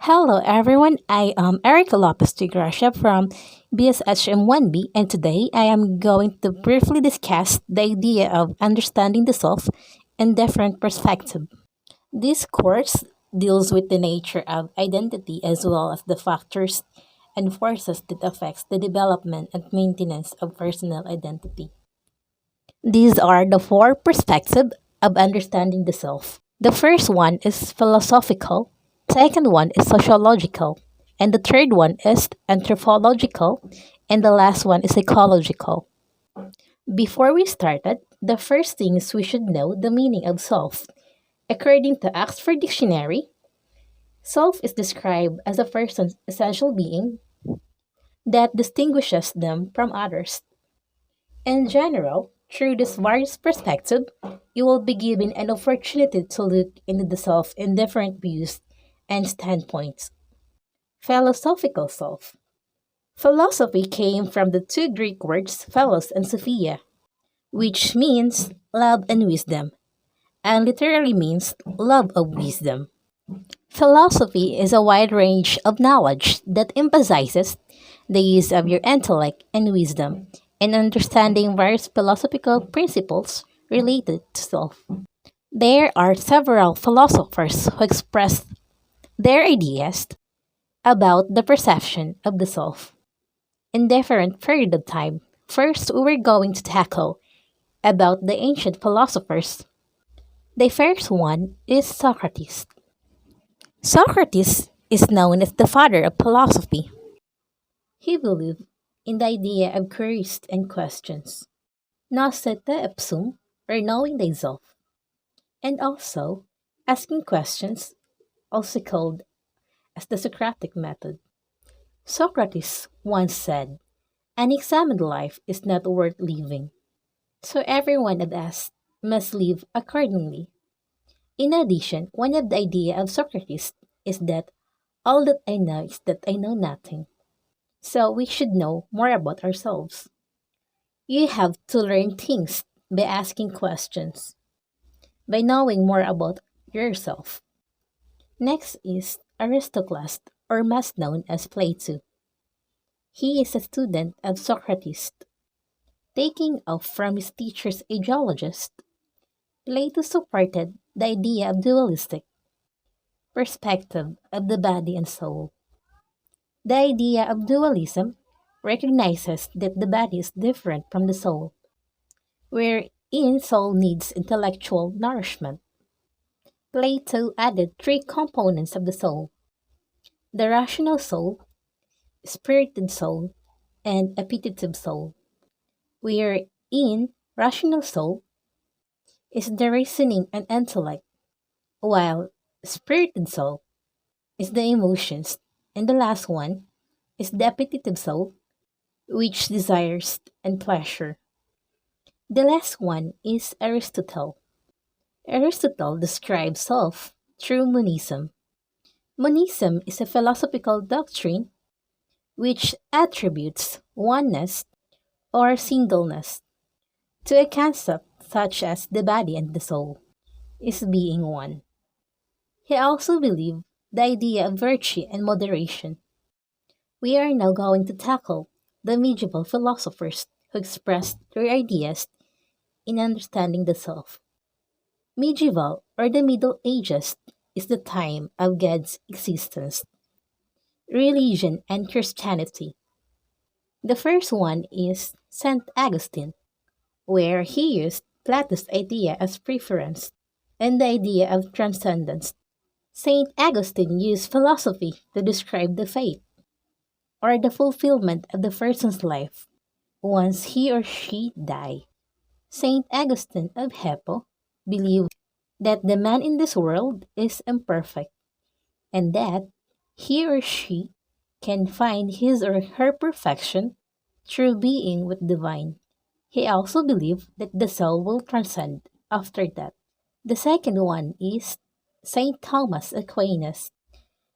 Hello everyone, I am Erica Lopez Tigrasha from BSHM1B, and today I am going to briefly discuss the idea of understanding the self in different perspectives. This course deals with the nature of identity as well as the factors and forces that affects the development and maintenance of personal identity. These are the four perspectives of understanding the self. The first one is philosophical, second one is sociological, and the third one is anthropological, and the last one is psychological. Before we started, the first thing is we should know the meaning of self. According to Oxford Dictionary, self is described as a person's essential being that distinguishes them from others. In general, through this various perspective, you will be given an opportunity to look into the self in different views and standpoints. Philosophical self. Philosophy came from the two Greek words philos and sophia, which means love and wisdom, and literally means love of wisdom. Philosophy is a wide range of knowledge that emphasizes the use of your intellect and wisdom in understanding various philosophical principles related to self. There are several philosophers who expressed their ideas about the perception of the self in different period of time. First, we're going to tackle about the ancient philosophers. The first one is Socrates. Socrates is known as the father of philosophy. He believed in the idea of queries and questions, nosete ipsum, or knowing thyself, and also asking questions, also called as the Socratic method. Socrates once said, "An examined life is not worth living, so every one of us must live accordingly." In addition, one of the ideas of Socrates is that all that I know is that I know nothing. So we should know more about ourselves. You have to learn things by asking questions, by knowing more about yourself. Next is Aristocles, or most known as Plato. He is a student of Socrates. Taking off from his teacher's ideologist, Plato supported the idea of dualistic perspective of the body and soul. The idea of dualism recognizes that the body is different from the soul, wherein soul needs intellectual nourishment. Plato added three components of the soul: the rational soul, spirited soul, and appetitive soul, wherein rational soul is the reasoning and intellect, while spirited soul is the emotions, and the last one is the appetitive soul, which desires and pleasure. The last one is Aristotle. Aristotle describes self through monism. Monism is a philosophical doctrine which attributes oneness or singleness to a concept such as the body and the soul is being one. He also believed the idea of virtue and moderation. We are now going to tackle the medieval philosophers who expressed their ideas in understanding the self. Medieval or the Middle Ages is the time of God's existence, religion, and Christianity. The first one is St. Augustine, where he used Plato's idea as preference and the idea of transcendence. St. Augustine used philosophy to describe the fate or the fulfillment of the person's life once he or she die. St. Augustine of Hippo believed that the man in this world is imperfect and that he or she can find his or her perfection through being with divine. He also believed that the soul will transcend after death. The second one is Saint Thomas Aquinas.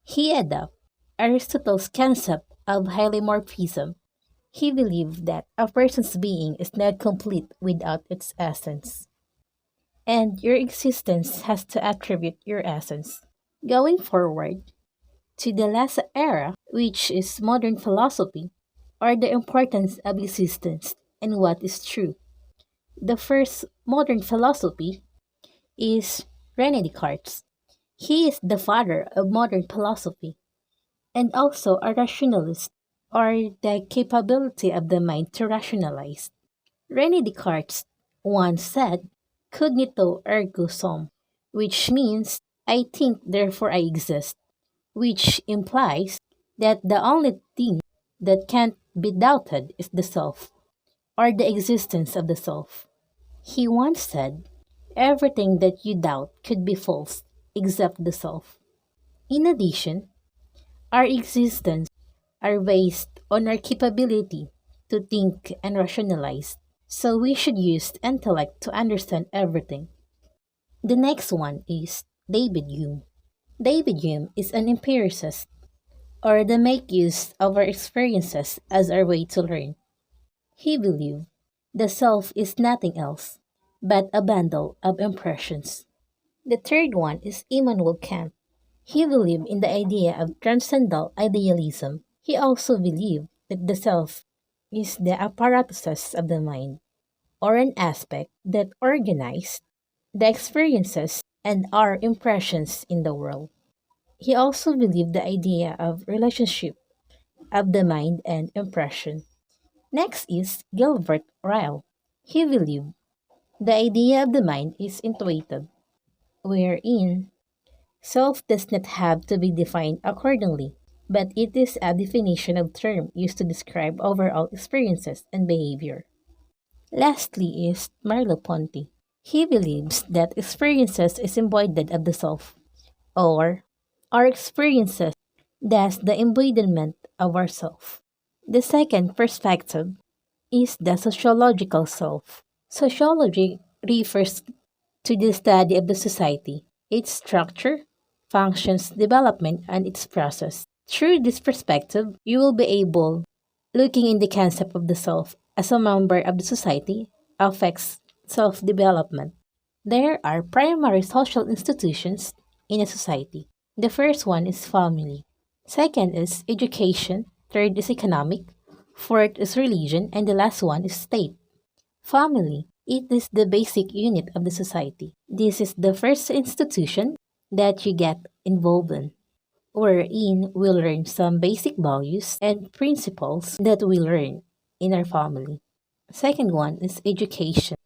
He adopted Aristotle's concept of hylomorphism. He believed that a person's being is not complete without its essence, and your existence has to attribute your essence. Going forward, to the last era, which is modern philosophy, or the importance of existence and what is true. The first modern philosophy is René Descartes. He is the father of modern philosophy and also a rationalist, or the capability of the mind to rationalize. René Descartes once said, Cognito ergo sum, which means I think therefore I exist, which implies that the only thing that can't be doubted is the self, or the existence of the self. He once said, everything that you doubt could be false except the self. In addition, our existence are based on our capability to think and rationalize, so we should use intellect to understand everything. The next one is David Hume. David Hume is an empiricist, or the make use of our experiences as our way to learn. He believed the self is nothing else but a bundle of impressions. The third one is Immanuel Kant. He believed in the idea of transcendental idealism. He also believed that the self is the apparatuses of the mind, or an aspect that organizes the experiences and our impressions in the world. He also believed the idea of relationship of the mind and impression. Next is Gilbert Ryle. He believed the idea of the mind is intuitive, wherein self does not have to be defined accordingly, but it is a definition of term used to describe overall experiences and behavior. Lastly is Merleau-Ponty. He believes that experiences is embodied of the self, or our experiences, thus the embodiment of ourself. The second perspective is the sociological self. Sociology refers to the study of the society, its structure, functions, development, and its process. Through this perspective, you will be able looking in the concept of the self as a member of the society affects self-development. There are primary social institutions in a society. The first one is family. Second is education. Third is economic. Fourth is religion. And the last one is state. Family. It is the basic unit of the society. This is the first institution that you get involved in, wherein we learn some basic values and principles that we learn in our family. Second one is education.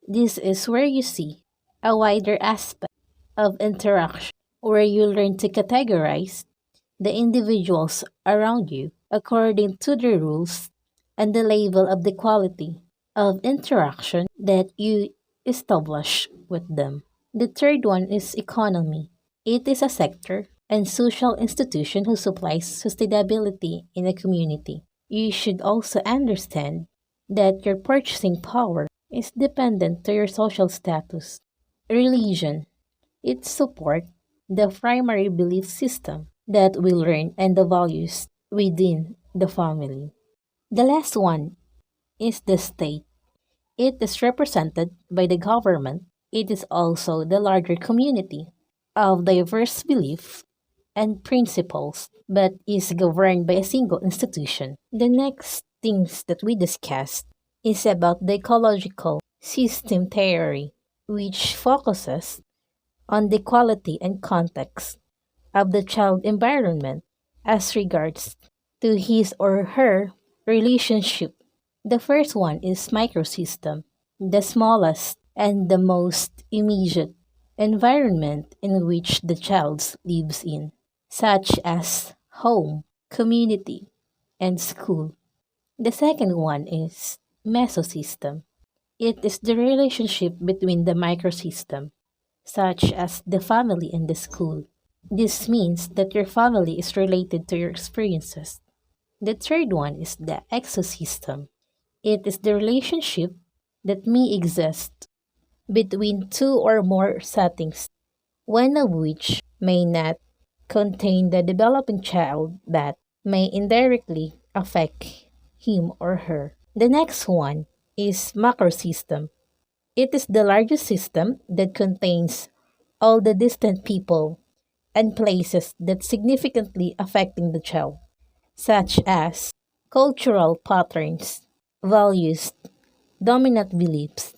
This is where you see a wider aspect of interaction, where you learn to categorize the individuals around you according to the rules and the level of the quality of interaction that you establish with them. The third one is economy. It is a sector and social institution who supplies sustainability in a community. You should also understand that your purchasing power is dependent to your social status. Religion. It supports the primary belief system that we learn and the values within the family. The last one is the state. It is represented by the government. It is also the larger community of diverse beliefs and principles, but is governed by a single institution. The next things that we discussed is about the ecological system theory, which focuses on the quality and context of the child environment as regards to his or her relationship. The first one is microsystem, the smallest and the most immediate environment in which the child lives in, such as home, community, and school. The second one is mesosystem. It is the relationship between the microsystem, such as the family and the school. This means that your family is related to your experiences. The third one is the exosystem. It is the relationship that may exist between two or more settings, one of which may not contain the developing child but may indirectly affect him or her. The next one is macrosystem. It is the largest system that contains all the distant people and places that significantly affecting the child, such as cultural patterns, values, dominant beliefs,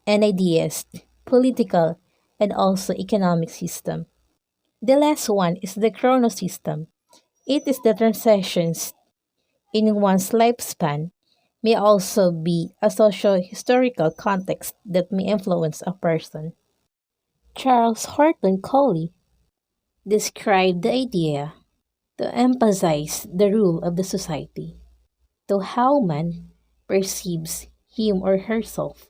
and ideas, political, and also economic system. The last one is the chronosystem. It is the transitions in one's lifespan may also be a socio-historical context that may influence a person. Charles Horton Coley described the idea to emphasize the rule of the society, to how man perceives him or herself.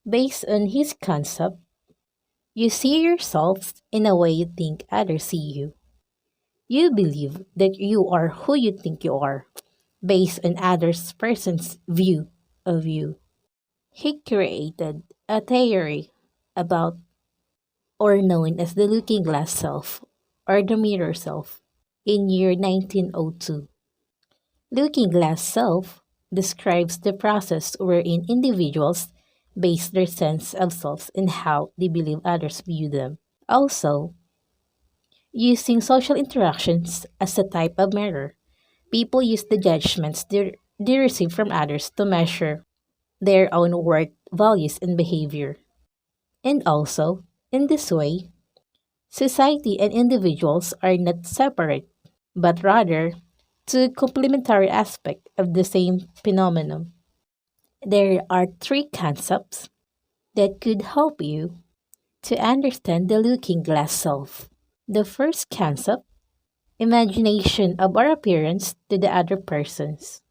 Based on his concept, you see yourself in a way you think others see you. You believe that you are who you think you are, based on others person's view of you. He created a theory about or known as the looking glass self or the mirror self in year 1902. Looking glass self describes the process wherein individuals base their sense of self in how they believe others view them. Also, using social interactions as a type of mirror, people use the judgments they receive from others to measure their own worth, values, and behavior. And also, in this way, society and individuals are not separate, but rather two complementary aspects of the same phenomenon. There are three concepts that could help you to understand the looking glass self. The first concept, imagination of our appearance to the other persons,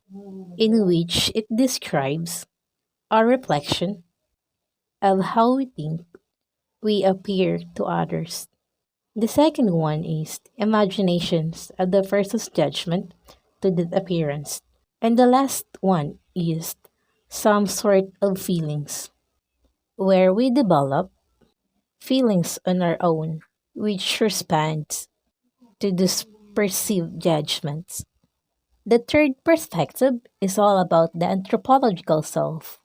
in which it describes our reflection of how we think we appear to others. The second one is imaginations of the person's judgment to the appearance. And the last one is some sort of feelings, where we develop feelings on our own, which responds to these perceived judgments. The third perspective is all about the anthropological self.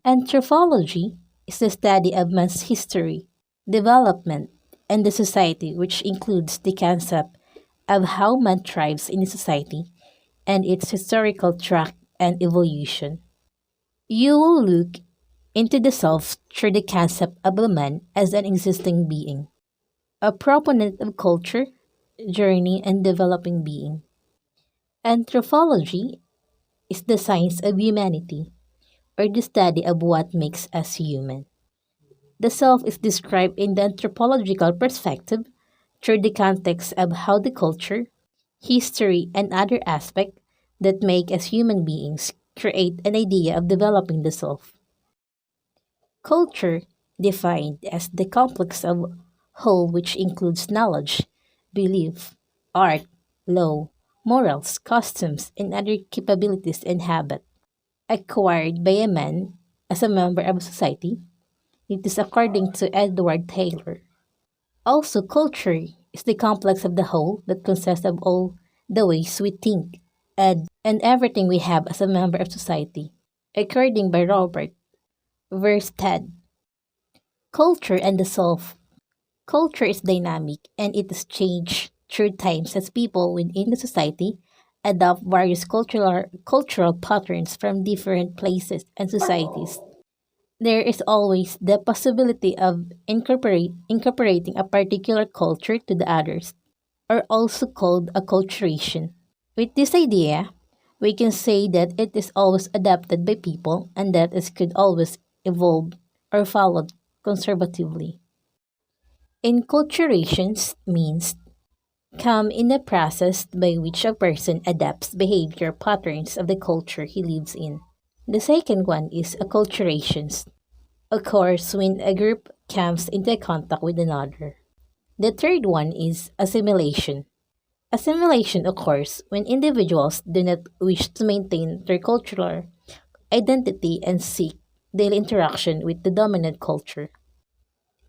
Anthropology is the study of man's history, development, and the society, which includes the concept of how man thrives in a society and its historical track and evolution. You will look into the self through the concept of a man as an existing being, a proponent of culture, journey, and developing being. Anthropology is the science of humanity, or the study of what makes us human. The self is described in the anthropological perspective through the context of how the culture, history, and other aspects that make us human beings create an idea of developing the self. Culture, defined as the complex of whole which includes knowledge, belief, art, law, morals, customs, and other capabilities and habits acquired by a man as a member of society. It is according to Edward Taylor. Also, culture is the complex of the whole that consists of all the ways we think and everything we have as a member of society, according by Robert Verstead. Culture and the self. Culture is dynamic and it is changed through times as people within the society adopt various cultural patterns from different places and societies. There is always the possibility of incorporating a particular culture to the others, or also called acculturation. With this idea, we can say that it is always adapted by people and that it could always evolve or followed conservatively. Enculturations means come in a process by which a person adapts behavior patterns of the culture he lives in. The second one is acculturations, occurs when a group comes into contact with another. The third one is assimilation. Assimilation occurs when individuals do not wish to maintain their cultural identity and seek daily interaction with the dominant culture.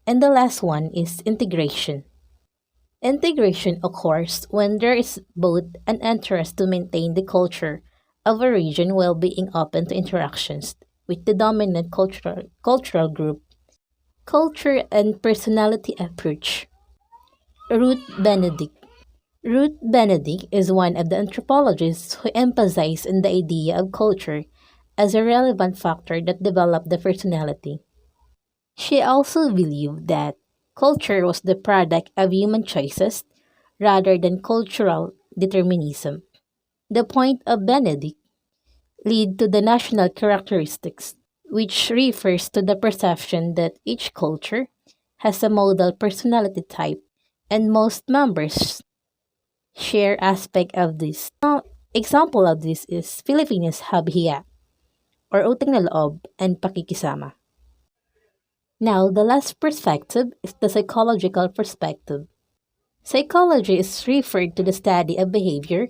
And the last one is integration. Integration occurs when there is both an interest to maintain the culture of a region while being open to interactions with the dominant cultural group. Culture and personality approach. Ruth Benedict. Ruth Benedict is one of the anthropologists who emphasize on the idea of culture as a relevant factor that developed the personality. She also believed that culture was the product of human choices rather than cultural determinism. The point of Benedict lead to the national characteristics, which refers to the perception that each culture has a model personality type and most members share aspect of this. Now, example of this is Filipinos have hiya or utang na loob and pakikisama. Now, the last perspective is the psychological perspective. Psychology is referred to the study of behavior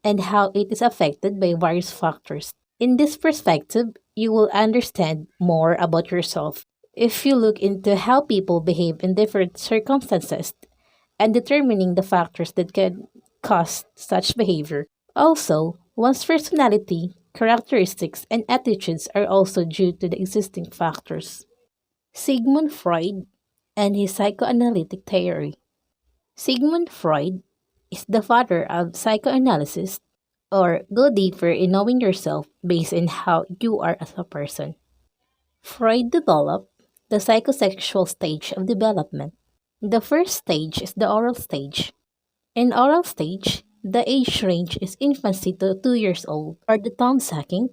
and how it is affected by various factors. In this perspective, you will understand more about yourself if you look into how people behave in different circumstances and determining the factors that can cause such behavior. Also, one's personality, characteristics, and attitudes are also due to the existing factors. Sigmund Freud and his psychoanalytic theory. Sigmund Freud is the father of psychoanalysis, or go deeper in knowing yourself based on how you are as a person. Freud developed the psychosexual stage of development. The first stage is the oral stage. In oral stage, the age range is infancy to 2 years old, or the tongue sucking,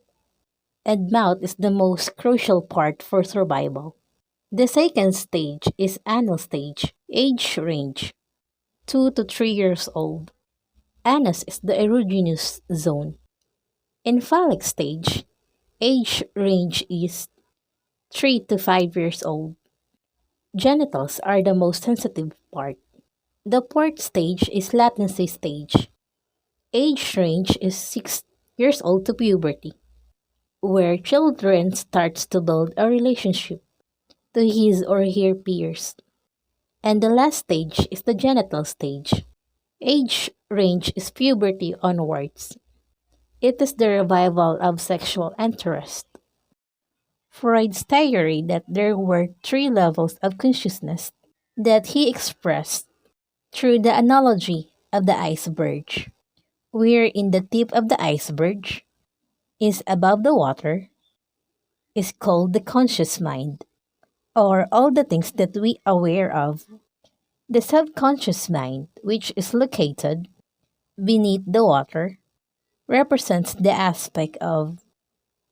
and mouth is the most crucial part for survival. The second stage is anal stage, age range 2 to 3 years old. Anus is the erogenous zone. In phallic stage, age range is 3 to 5 years old. Genitals are the most sensitive part. The fourth stage is latency stage. Age range is 6 years old to puberty, where children starts to build a relationship to his or her peers. And the last stage is the genital stage. Age range is puberty onwards. It is the revival of sexual interest. Freud's theory that there were three levels of consciousness that he expressed through the analogy of the iceberg, where in the tip of the iceberg is above the water, is called the conscious mind, or all the things that we are aware of. The subconscious mind, which is located beneath the water, represents the aspect of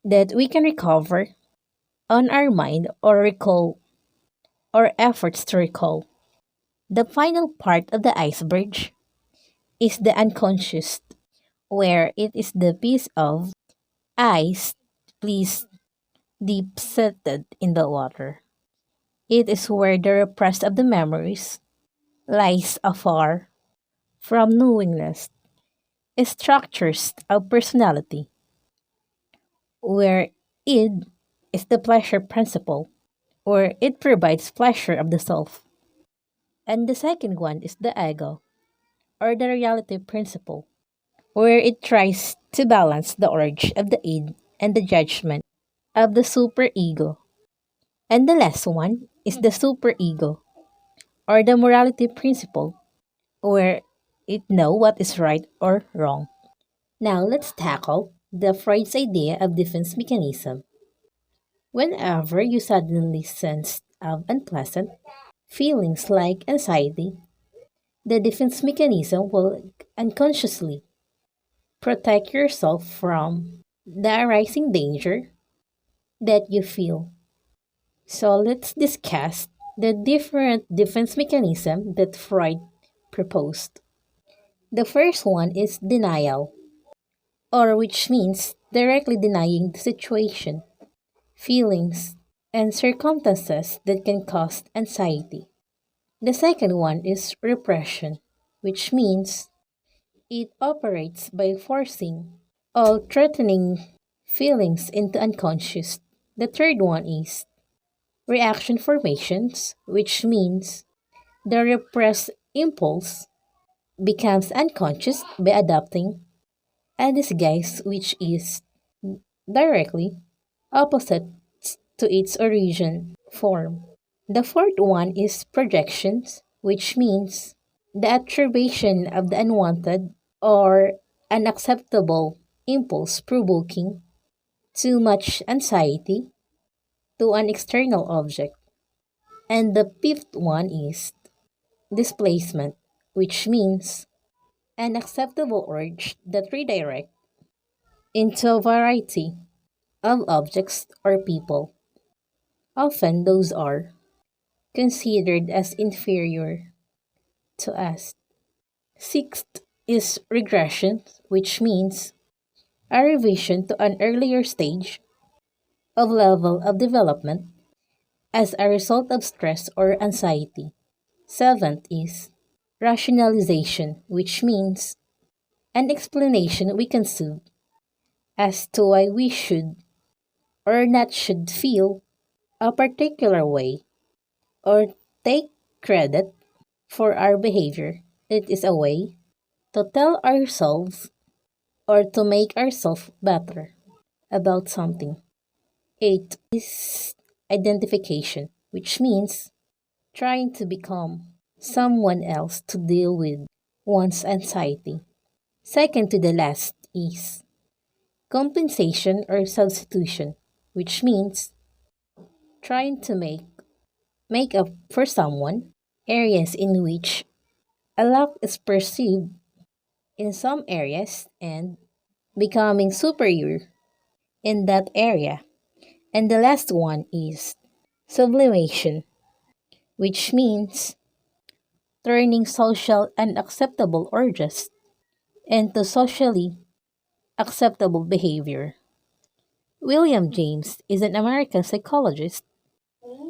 that we can recover on our mind or recall or efforts to recall. The final part of the iceberg is the unconscious, where it is the piece of ice placed deep seated in the water. It is where the repressed of the memories lies afar from knowingness, structures of personality, where id is the pleasure principle, where it provides pleasure of the self. And the second one is the ego, or the reality principle, where it tries to balance the urge of the id and the judgment of the superego. And the last one is the superego, or the morality principle, where it know what is right or wrong. Now let's tackle the Freud's idea of defense mechanism. Whenever you suddenly sense of unpleasant feelings like anxiety, the defense mechanism will unconsciously protect yourself from the arising danger that you feel. So let's discuss the different defense mechanism that Freud proposed. The first one is denial, or which means directly denying the situation, feelings, and circumstances that can cause anxiety. The second one is repression, which means it operates by forcing all threatening feelings into unconscious. The third one is reaction formations, which means the repressed impulse becomes unconscious by adopting a disguise which is directly opposite to its origin form. The fourth one is projections, which means The attribution of the unwanted or unacceptable impulse provoking too much anxiety to an external object. And the fifth one is displacement, which means an acceptable urge that redirect into a variety of objects or people. Often those are considered as inferior to us. Sixth is regression, which means a revision to an earlier stage of level of development as a result of stress or anxiety. Seventh is rationalization, which means an explanation we conceive as to why we should or not should feel a particular way or take credit for our behavior. It is a way to tell ourselves or to make ourselves better about something. Eight is identification, which means trying to become someone else to deal with one's anxiety. Second to the last is compensation or substitution, which means trying to make up for someone areas in which a lack is perceived in some areas and becoming superior in that area. And the last one is sublimation, which means turning social unacceptable urges into socially acceptable behavior. William James is an American psychologist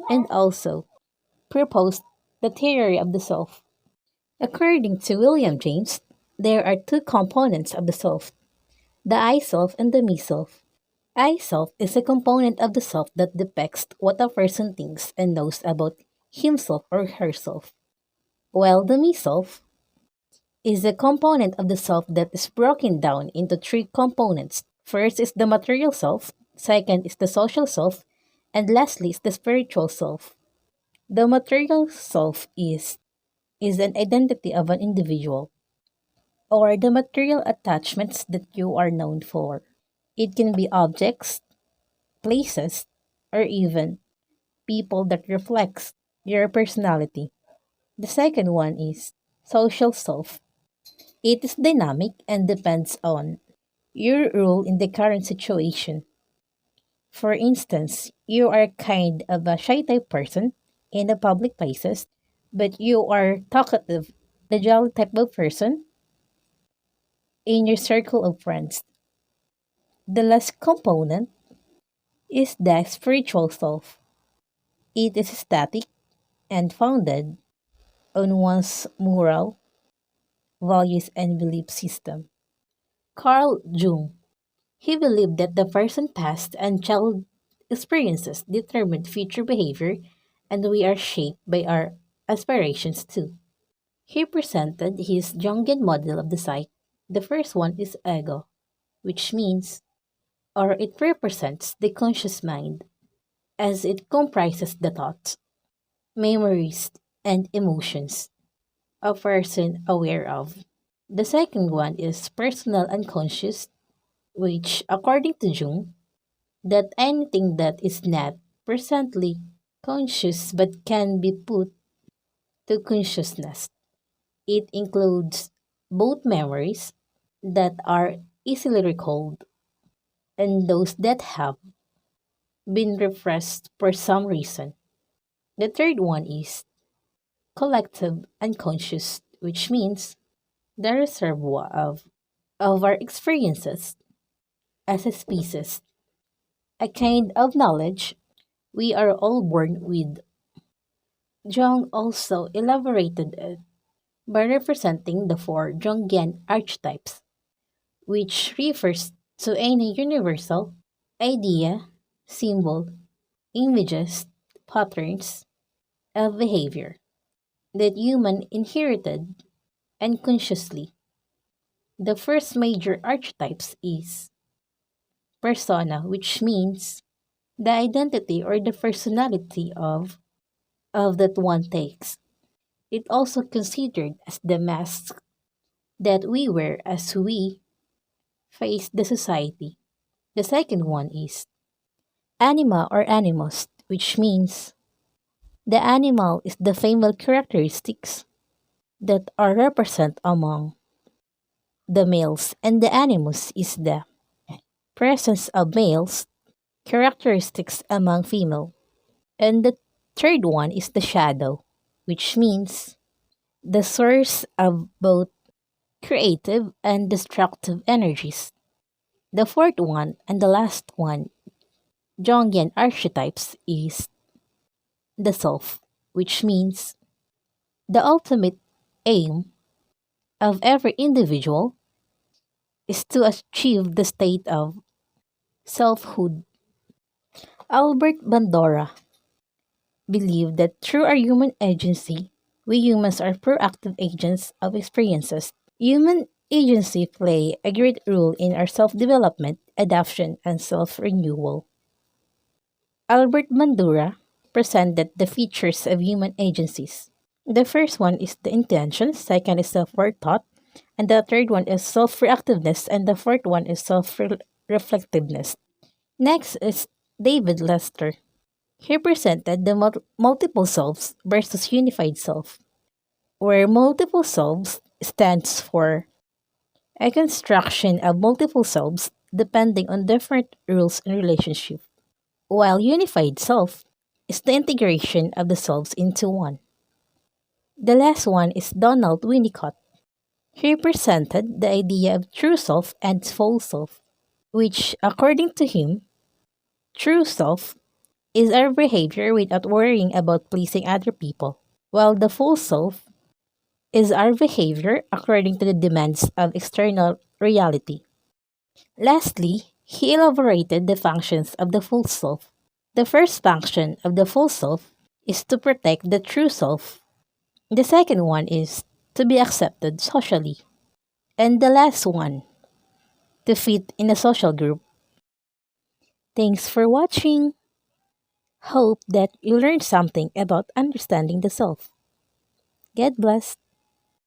and also proposed the theory of the self. According to William James, there are two components of the self, the I self and the me self. I self is a component of the self that depicts what a person thinks and knows about himself or herself, while the me self is a component of the self that is broken down into three components. First is the material self, second is the social self, and lastly is the spiritual self. The material self is an identity of an individual or the material attachments that you are known for. It can be objects, places, or even people that reflects your personality. The second one is social self. It is dynamic and depends on your role in the current situation. For instance, you are kind of a shy type person in the public places, but you are talkative, the jolly type of person in your circle of friends. The last component is the spiritual self. It is static and founded on one's moral, values, and belief system. Carl Jung, he believed that the person past and childhood experiences determine future behavior and we are shaped by our aspirations too. He presented his Jungian model of the psyche. The first one is ego, which means or it represents the conscious mind as it comprises the thoughts, memories, and emotions a person aware of. The second one is personal unconscious, which, according to Jung, that anything that is not presently conscious but can be put to consciousness. It includes both memories that are easily recalled and those that have been repressed for some reason. The third one is collective unconscious, which means the reservoir of our experiences as a species, a kind of knowledge we are all born with. Jung also elaborated it by representing the four Jungian archetypes, which refers to any universal idea, symbol, images, patterns of behavior that human inherited unconsciously. The first major archetypes is persona, which means the identity or the personality of that one takes. It also considered as the mask that we wear as we face the society. The second one is anima or animus, which means the animal is the female characteristics that are represented among the males, and the animus is the presence of males characteristics among female. And the third one is the shadow, which means the source of both creative and destructive energies. The fourth one and the last one, Jungian archetypes, is the self, which means the ultimate aim of every individual is to achieve the state of selfhood. Albert Bandura believed that through our human agency, we humans are proactive agents of experiences. Human agency play a great role in our self-development, adaptation, and self-renewal. Albert Bandura presented the features of human agencies. The first one is the intention, second is self-forethought, and the third one is self-reactiveness, and the fourth one is self-reflectiveness. Next is David Lester. He presented the multiple selves versus unified self, where multiple selves stands for a construction of multiple selves depending on different rules and relationships, while unified self is the integration of the selves into one. The last one is Donald Winnicott. He presented the idea of true self and false self, which, according to him, true self is our behavior without worrying about pleasing other people, while the false self is our behavior according to the demands of external reality. Lastly, he elaborated the functions of the false self. The first function of the false self is to protect the true self. The second one is to be accepted socially. And the last one, to fit in a social group. Thanks for watching. Hope that you learned something about understanding the self. Get blessed.